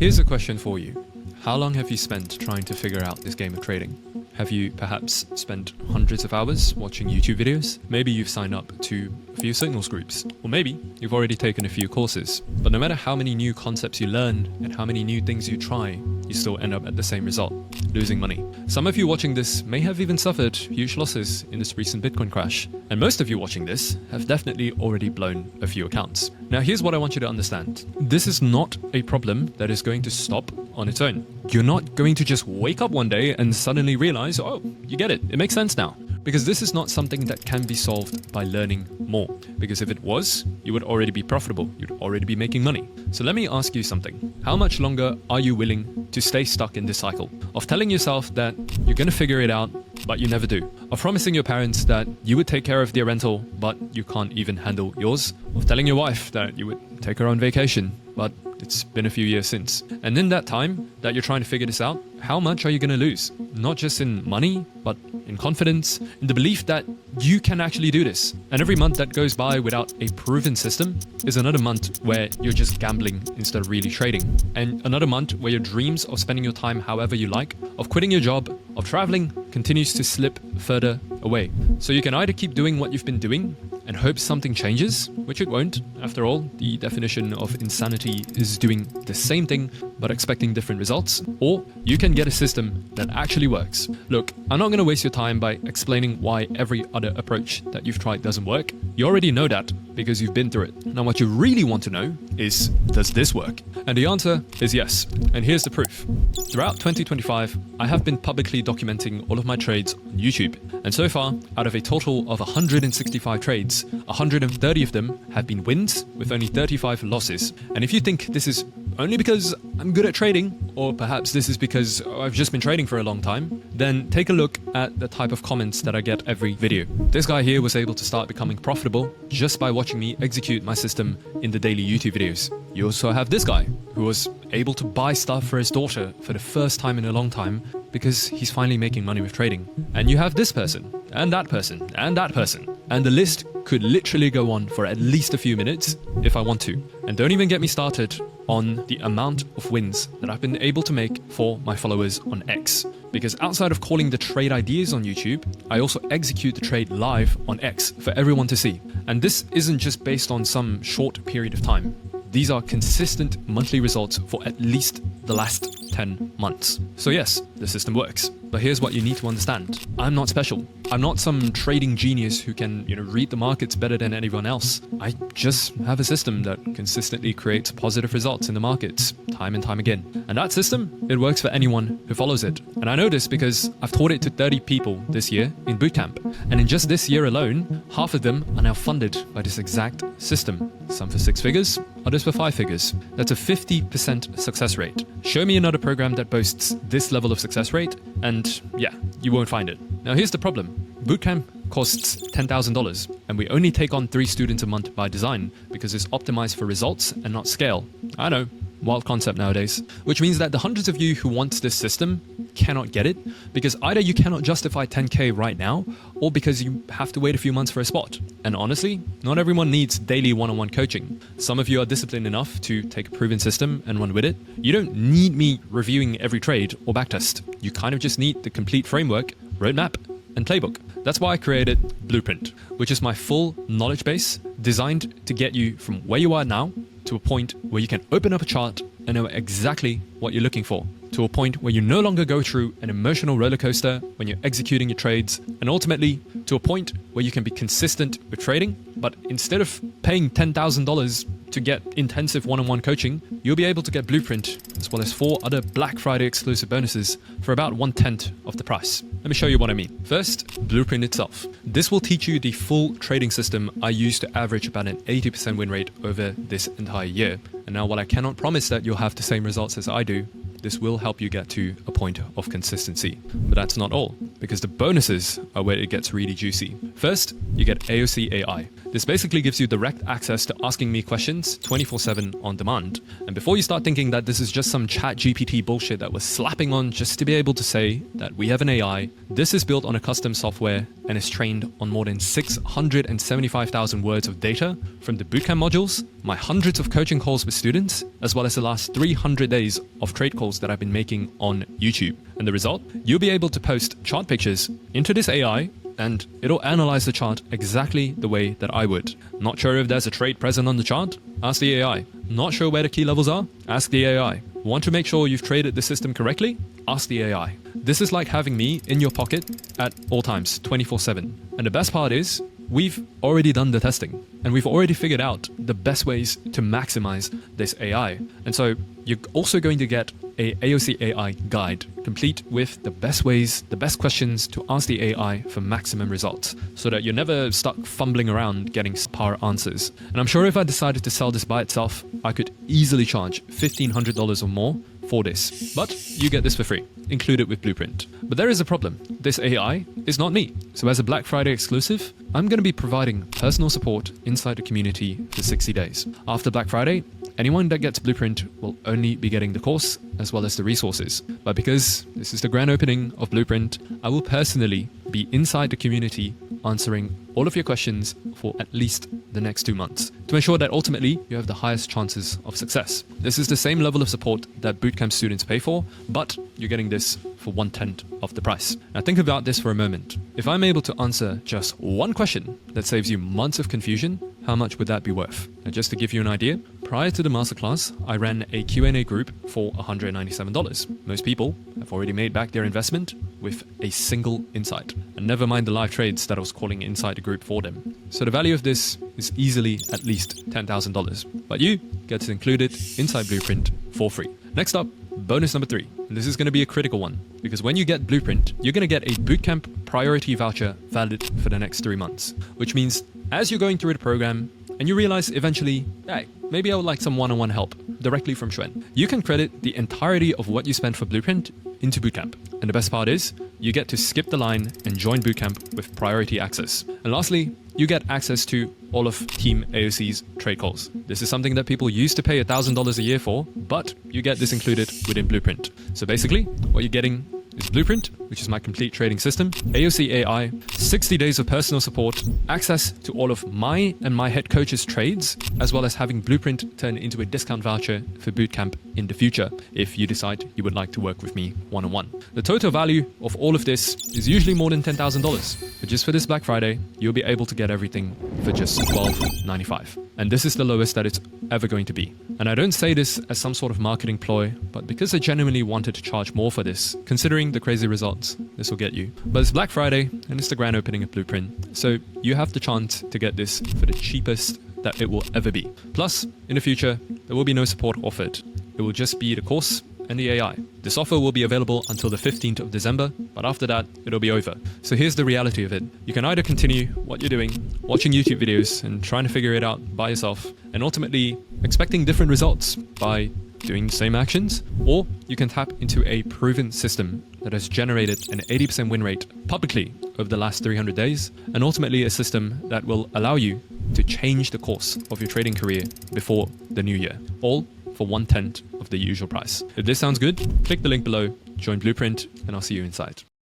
Here's a question for you. How long have you spent trying to figure out this game of trading? Have you perhaps spent hundreds of hours watching YouTube videos? Maybe you've signed up to a few signals groups, or maybe you've already taken a few courses. But no matter how many new concepts you learn and how many new things you try, you still end up at the same result, losing money. Some of you watching this may have even suffered huge losses in this recent Bitcoin crash, and most of you watching this have definitely already blown a few accounts. Now here's what I want you to understand. This is not a problem that is going to stop on its own. You're not going to just wake up one day and suddenly realize, oh, you get it, it makes sense now. Because this is not something that can be solved by learning more. Because if it was, you would already be profitable. You'd already be making money. So let me ask you something. How much longer are you willing to stay stuck in this cycle of telling yourself that you're going to figure it out, but you never do? Of promising your parents that you would take care of their rental, but you can't even handle yours? Of telling your wife that you would take her on vacation, but it's been a few years since. And in that time that you're trying to figure this out, how much are you going to lose? Not just in money, but in confidence, in the belief that you can actually do this. And every month that goes by without a proven system is another month where you're just gambling instead of really trading. And another month where your dreams of spending your time however you like, of quitting your job, of traveling, continues to slip further away. So you can either keep doing what you've been doing and hope something changes, which it won't. After all, the definition of insanity is doing the same thing but expecting different results, or you can get a system that actually works. Look, I'm not going to waste your time by explaining why every other approach that you've tried doesn't work. You already know that because you've been through it. Now what you really want to know is, does this work? And the answer is yes. And here's the proof. Throughout 2025, I have been publicly documenting all of my trades on YouTube. And so far, out of a total of 165 trades, 130 of them have been wins with only 35 losses. And if you think this is only because I'm good at trading, or perhaps this is because I've just been trading for a long time, then take a look at the type of comments that I get every video. This guy here was able to start becoming profitable just by watching me execute my system in the daily YouTube videos. You also have this guy who was able to buy stuff for his daughter for the first time in a long time because he's finally making money with trading. And you have this person, and that person, and that person. And the list could literally go on for at least a few minutes if I want to. And don't even get me started on the amount of wins that I've been able to make for my followers on X. Because outside of calling the trade ideas on YouTube, I also execute the trade live on X for everyone to see. And this isn't just based on some short period of time. These are consistent monthly results for at least the last 10 months. So yes, the system works. But here's what you need to understand. I'm not special. I'm not some trading genius who can, read the markets better than anyone else. I just have a system that consistently creates positive results in the markets time and time again. And that system, it works for anyone who follows it. And I know this because I've taught it to 30 people this year in bootcamp. And in just this year alone, half of them are now funded by this exact system. Some for 6 figures, others for 5 figures. That's a 50% success rate. Show me another program that boasts this level of success rate, and yeah, you won't find it. Now here's the problem. Bootcamp costs $10,000, and we only take on 3 students a month by design because it's optimized for results and not scale. I know, wild concept nowadays. Which means that the hundreds of you who want this system cannot get it because either you cannot justify 10K right now, or because you have to wait a few months for a spot. And honestly, not everyone needs daily one-on-one coaching. Some of you are disciplined enough to take a proven system and run with it. You don't need me reviewing every trade or backtest. You kind of just need the complete framework, roadmap, and playbook. That's why I created Blueprint, which is my full knowledge base designed to get you from where you are now to a point where you can open up a chart and know exactly what you're looking for, to a point where you no longer go through an emotional roller coaster when you're executing your trades, and ultimately to a point where you can be consistent with trading, but instead of paying $10,000 to get intensive one-on-one coaching, you'll be able to get Blueprint as well as 4 other Black Friday exclusive bonuses for about 1/10 of the price. Let me show you what I mean. First, Blueprint itself. This will teach you the full trading system I use to average about an 80% win rate over this entire year. And now while I cannot promise that you'll have the same results as I do, this will help you get to a point of consistency. But that's not all, because the bonuses are where it gets really juicy. First, you get AOC AI. This basically gives you direct access to asking me questions 24/7 on demand. And before you start thinking that this is just some chat GPT bullshit that we're slapping on just to be able to say that we have an AI, this is built on a custom software and is trained on more than 675,000 words of data from the bootcamp modules, my hundreds of coaching calls with students, as well as the last 300 days of trade calls that I've been making on YouTube. And the result? You'll be able to post chart pictures into this AI and it'll analyze the chart exactly the way that I would. Not sure if there's a trade present on the chart? Ask the AI. Not sure where the key levels are? Ask the AI. Want to make sure you've traded the system correctly? Ask the AI. This is like having me in your pocket at all times, 24/7. And the best part is, we've already done the testing and we've already figured out the best ways to maximize this AI. And so you're also going to get a AOC AI guide, complete with the best ways, the best questions to ask the AI for maximum results, so that you're never stuck fumbling around getting subpar answers. And I'm sure if I decided to sell this by itself, I could easily charge $1,500 or more for this. But you get this for free, included with Blueprint. But there is a problem. This AI is not me. So as a Black Friday exclusive, I'm going to be providing personal support inside the community for 60 days. After Black Friday, anyone that gets Blueprint will only be getting the course as well as the resources. But because this is the grand opening of Blueprint, I will personally be inside the community answering all of your questions for at least the next 2 months to ensure that ultimately you have the highest chances of success. This is the same level of support that bootcamp students pay for, but you're getting this for 1/10 of the price. Now think about this for a moment. If I'm able to answer just one question that saves you months of confusion, how much would that be worth? Now just to give you an idea, prior to the masterclass, I ran a Q&A group for $197. Most people have already made back their investment with a single insight. And never mind the live trades that I was calling inside the group for them. So the value of this is easily at least $10,000. But you get it included inside Blueprint for free. Next up, bonus number 3. And this is going to be a critical one, because when you get Blueprint, you're going to get a bootcamp priority voucher valid for the next 3 months, which means as you're going through the program and you realize eventually, hey, maybe I would like some one-on-one help directly from Xuan, you can credit the entirety of what you spent for Blueprint into Bootcamp. And the best part is, you get to skip the line and join Bootcamp with priority access. And lastly, you get access to all of Team AOC's trade calls. This is something that people used to pay $1,000 a year for, but you get this included within Blueprint. So basically, what you're getting is Blueprint, which is my complete trading system, AOC AI, 60 days of personal support, access to all of my and my head coach's trades, as well as having Blueprint turn into a discount voucher for Bootcamp in the future, if you decide you would like to work with me one-on-one. The total value of all of this is usually more than $10,000, but just for this Black Friday, you'll be able to get everything for just $12.95. And this is the lowest that it's ever going to be. And I don't say this as some sort of marketing ploy, but because I genuinely wanted to charge more for this, considering the crazy results this will get you. But it's Black Friday and it's the grand opening of Blueprint, so you have the chance to get this for the cheapest that it will ever be. Plus, in the future, there will be no support offered. It will just be the course and the AI. This offer will be available until the 15th of December, but after that, it'll be over. So here's the reality of it. You can either continue what you're doing, watching YouTube videos and trying to figure it out by yourself, and ultimately expecting different results by doing the same actions, or you can tap into a proven system that has generated an 80% win rate publicly over the last 300 days, and ultimately a system that will allow you to change the course of your trading career before the new year, all for 1/10 of the usual price. If this sounds good, click the link below, join Blueprint, and I'll see you inside.